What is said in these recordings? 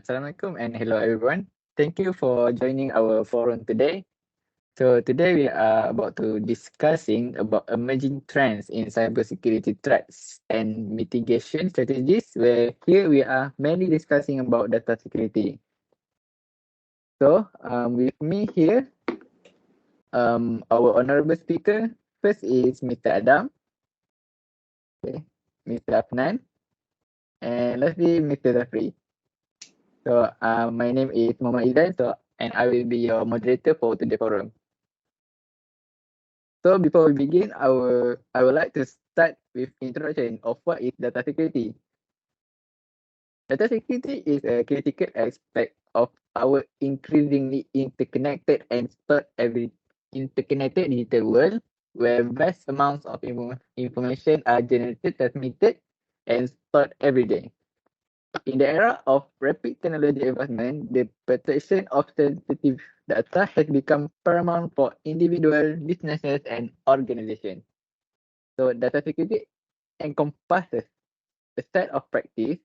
Assalamualaikum and hello everyone. Thank you for joining our forum today. So today we are about to discussing about emerging trends in cybersecurity threats and mitigation strategies, where here we are mainly discussing about data security. So with me here, our honorable speaker first is Mr. Adam, okay, Mr. Afnan, and lastly Mr. Zafri. So my name is Muhamad Izhan, and I will be your moderator for today's forum. So before we begin, I would like to start with introduction of what is data security. Data security is a critical aspect of our increasingly interconnected and interconnected digital world, where vast amounts of information are generated, transmitted, and stored every day. In the era of rapid technology advancement, the protection of sensitive data has become paramount for individuals, businesses, and organizations. So, data security encompasses a set of practice,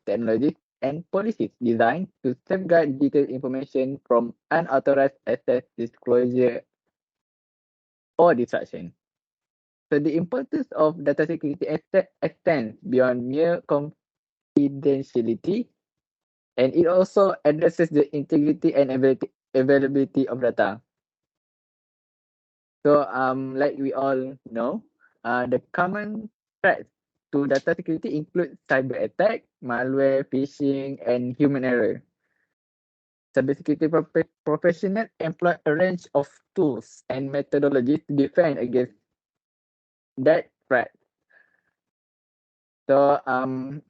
technologies, and policies designed to safeguard digital information from unauthorized access, disclosure, or destruction. So, the importance of data security extends beyond mere confidentiality, and it also addresses the integrity and availability of data. So, like we all know, the common threats to data security include cyber attack, malware, phishing, and human error. Cybersecurity professionals employ a range of tools and methodologies to defend against that threat. So,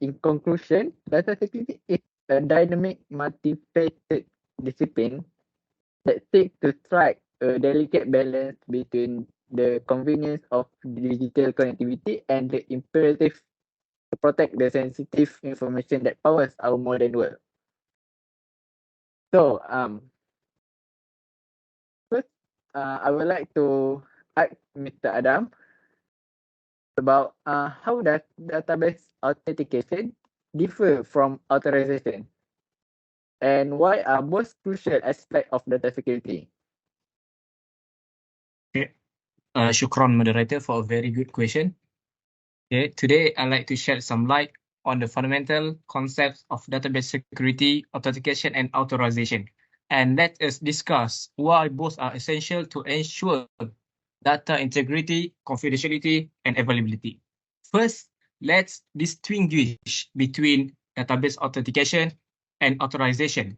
in conclusion, data security is a dynamic, multifaceted discipline that seeks to strike a delicate balance between the convenience of digital connectivity and the imperative to protect the sensitive information that powers our modern world. So, first, I would like to ask Mr. Adam about how does database authentication differ from authorization, and why are both crucial aspects of data security? Okay. Shukran, moderator, for a very good question. Okay. Today, I'd like to shed some light on the fundamental concepts of database security, authentication, and authorization. And let us discuss why both are essential to ensure data integrity, confidentiality, and availability. First, let's distinguish between database authentication and authorization.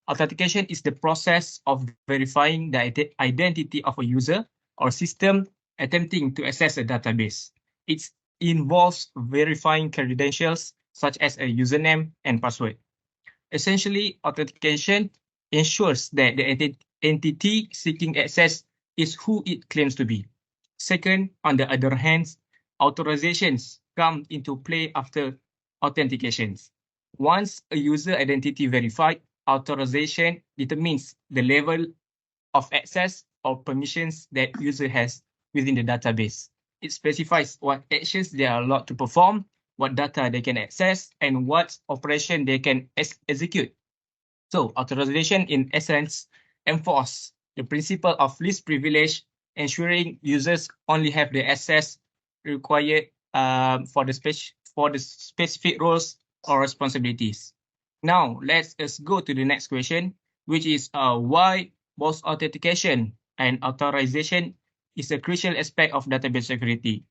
Authentication is the process of verifying the identity of a user or system attempting to access a database. It involves verifying credentials such as a username and password. Essentially, authentication ensures that the entity seeking access is who it claims to be. Second, on the other hand, authorizations come into play after authentications. Once a user identity verified, authorization determines the level of access or permissions that user has within the database. It specifies what actions they are allowed to perform, what data they can access, and what operation they can execute. So authorization in essence enforce the principle of least privilege, ensuring users only have the access required for the specific roles or responsibilities. Now let's go to the next question, which is why both authentication and authorization is a crucial aspect of database security.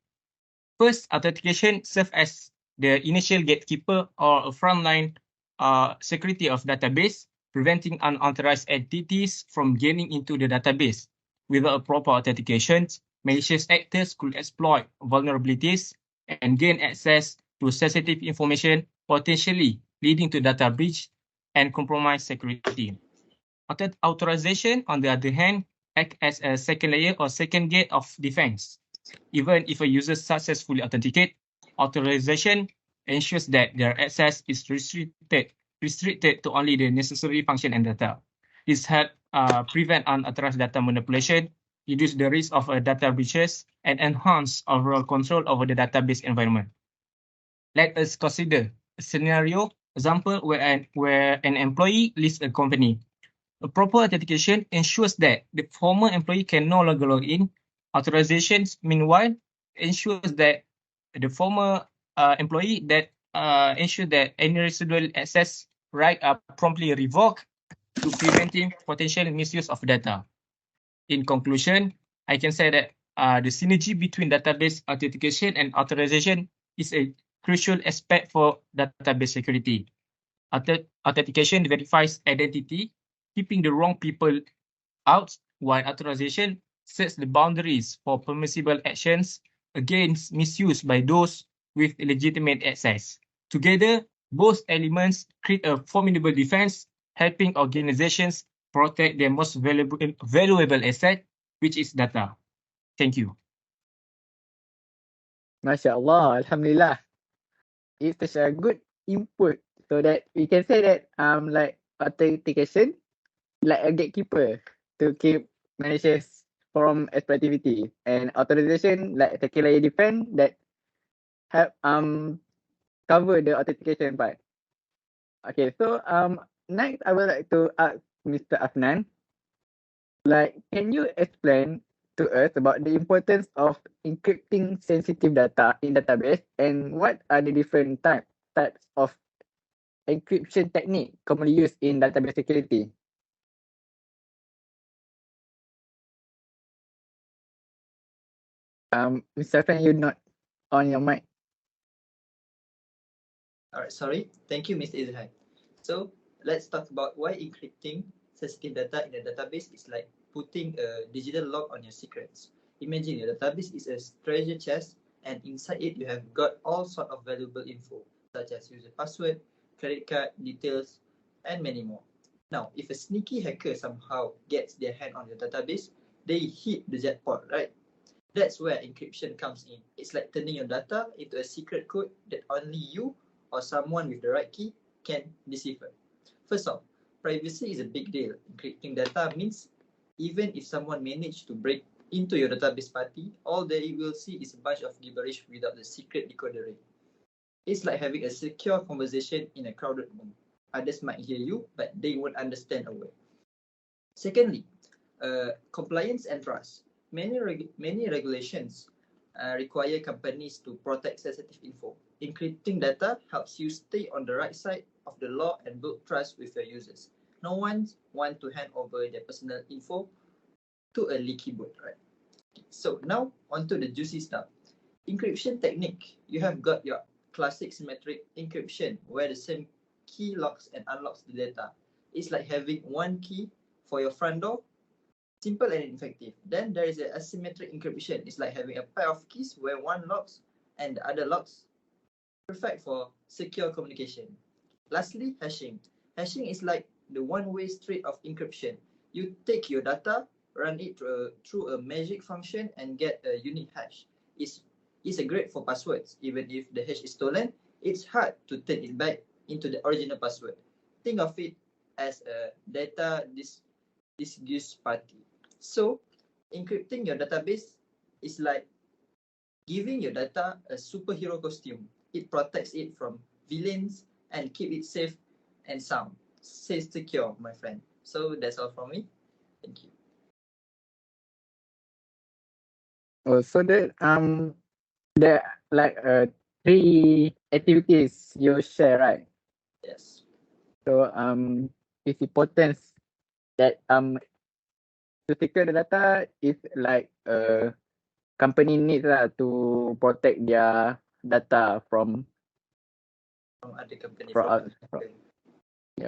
First, authentication serves as the initial gatekeeper or a frontline security of database, preventing unauthorized entities from gaining into the database. Without a proper authentication, malicious actors could exploit vulnerabilities and gain access to sensitive information, potentially leading to data breach and compromised security. Authorization, on the other hand, acts as a second layer or second gate of defense. Even if a user successfully authenticates, authorization ensures that their access is restricted to only the necessary function and data. This helps prevent unauthorized data manipulation, reduce the risk of data breaches, and enhance overall control over the database environment. Let us consider a scenario Example, where an employee leaves a company. A proper authentication ensures that the former employee can no longer log in. Authorizations, meanwhile, ensures that the former employee that ensure that any residual access right are promptly revoked to preventing potential misuse of data. In conclusion, I can say that the synergy between database authentication and authorization is a crucial aspect for database security. Authentication verifies identity, keeping the wrong people out, while authorization sets the boundaries for permissible actions against misuse by those with legitimate access. Together, both elements create a formidable defense, helping organizations protect their most valuable asset, which is data. Thank you. Masya Allah, Alhamdulillah. It's such a good input so that we can say that like authentication like a gatekeeper to keep malicious from exploitivity, and authorization like secular defense that help cover the authentication part. Okay, so next I would like to ask Mr. Afnan, like can you explain to us about the importance of encrypting sensitive data in database, and what are the different types of encryption technique commonly used in database security? Mr. Afnan, you're not on your mic. All right, sorry. Thank you, Mr. Izhan. So let's talk about why encrypting sensitive data in a database is like putting a digital lock on your secrets. Imagine your database is a treasure chest, and inside it you have got all sort of valuable info, such as user password, credit card details, and many more. Now, if a sneaky hacker somehow gets their hand on your database, they hit the jackpot, right? That's where encryption comes in. It's like turning your data into a secret code that only you or someone with the right key can decipher. First off, privacy is a big deal. Encrypting data means even if someone managed to break into your database party, all they will see is a bunch of gibberish without the secret decoder ring. It's like having a secure conversation in a crowded room. Others might hear you, but they won't understand a word. Secondly, compliance and trust. Many regulations require companies to protect sensitive info. Encrypting data helps you stay on the right side of the law and build trust with your users. No one wants to hand over their personal info to a leaky boot, right? So now onto the juicy stuff. Encryption technique. You have got your classic symmetric encryption where the same key locks and unlocks the data. It's like having one key for your front door. Simple and effective. Then there is an asymmetric encryption. It's like having a pair of keys where one locks and the other locks. Perfect for secure communication. Lastly, hashing. Hashing is like the one-way street of encryption. You take your data, run it through a magic function and get a unique hash. It's great for passwords. Even if the hash is stolen, it's hard to turn it back into the original password. Think of it as a data disuse party. So, encrypting your database is like giving your data a superhero costume. It protects it from villains and keep it safe and sound. Stay secure, my friend. So that's all from me. Thank you. Oh, so there like three activities you share, right? Yes. So it's important that to secure the data is like company needs to protect their data from Other company from,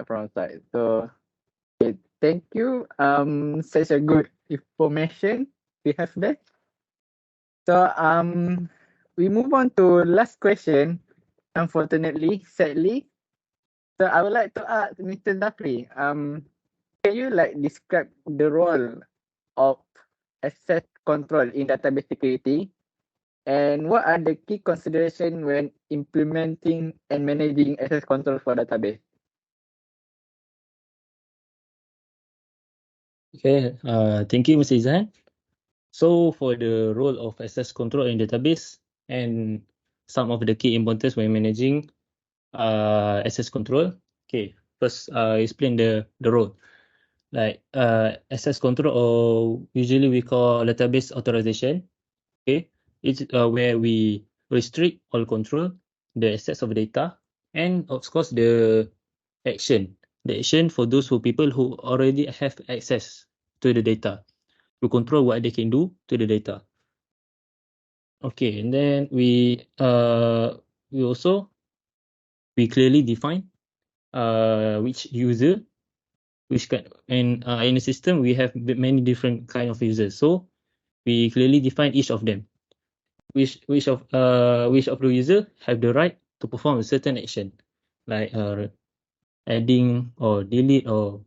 from outside. So okay, thank you. Such a good information we have there. So we move on to last question. Unfortunately, sadly. So I would like to ask Mr. Zafri, can you like describe the role of access control in database security, and what are the key considerations when implementing and managing access control for database? Okay, thank you, Mr. Izhan. So for the role of access control in database and some of the key importance when managing, access control. Okay, first explain the role. Like access control, or usually we call database authorization. Okay, it's where we restrict or control the access of data, and of course the action. The action for those people who already have access to the data, to control what they can do to the data. Okay, and then we also clearly define which user, which kind, and in the system we have many different kind of users. So we clearly define each of them. Which of the user have the right to perform a certain action, like adding or delete or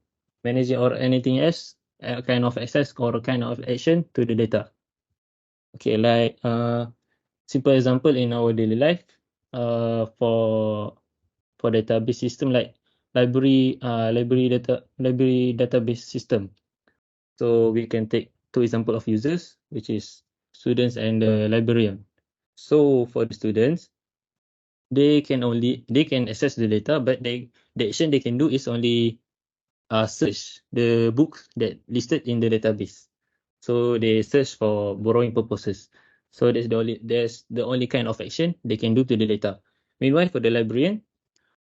managing or anything else, kind of access or kind of action to the data. Okay, like simple example in our daily life, for database system, like library database system. So we can take two example of users, which is students and the librarian. So for the students, they can access the data, but the action they can do is only search the books that listed in the database. So they search for borrowing purposes. So that's the only kind of action they can do to the data. Meanwhile, for the librarian,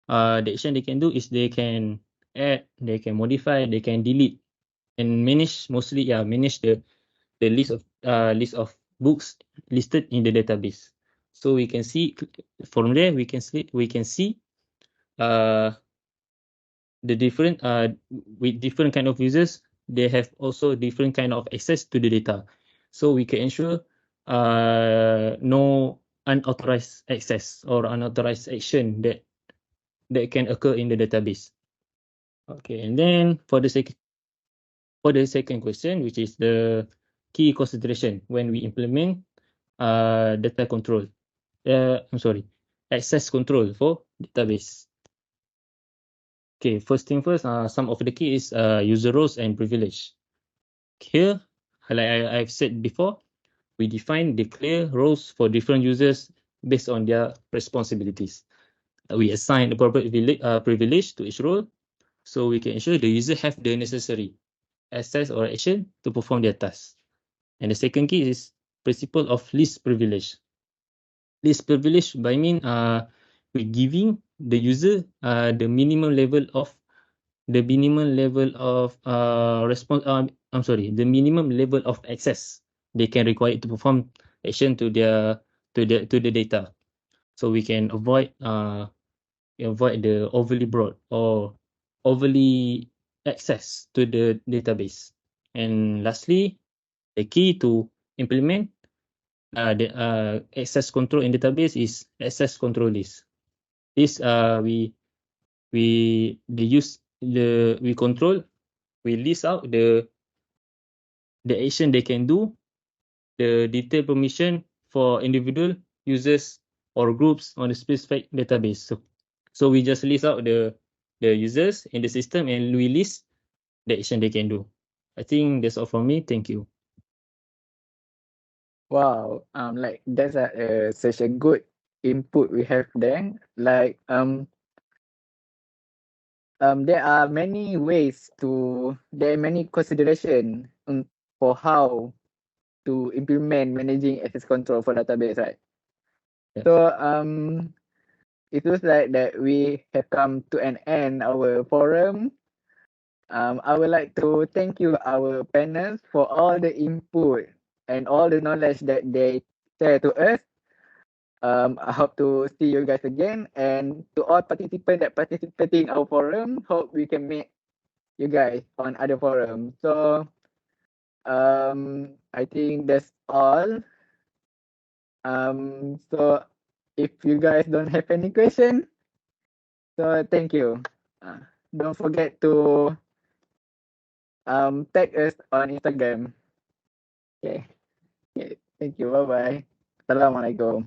the action they can do is they can add, they can modify, they can delete, and manage manage the list of books listed in the database. So we can see from there we can see uh the different with different kind of users, they have also different kind of access to the data. So we can ensure no unauthorized access or unauthorized action that can occur in the database. Okay, and then for the second question, which is the key consideration when we implement data control. Access control for database. Okay, first thing first, some of the key is user roles and privilege. Here, like I've said before, we define the clear roles for different users based on their responsibilities. We assign appropriate privilege to each role, so we can ensure the user have the necessary access or action to perform their tasks. And the second key is principle of least privilege. Least privilege by mean we giving the user the minimum level of the minimum level of access they can require to perform action to the data. So we can avoid the overly broad or overly access to the database. And lastly, the key to implement the access control in database is access control list. This we list out the action they can do, the detailed permission for individual users or groups on the specific database. So we just list out the users in the system and we list the action they can do. I think that's all from me. Thank you. Wow, like that's such a good input we have there. Like there are many consideration for how to implement managing access control for database, right? Yes. So it looks like that we have come to an end our forum. I would like to thank you, our panelists, for all the input and all the knowledge that they share to us. I hope to see you guys again, and to all participants that participating in our forum, hope we can meet you guys on other forums. So I think that's all. So if you guys don't have any question, so thank you. Don't forget to tag us on Instagram. Okay. Okay. Thank you. Bye bye. Assalamualaikum.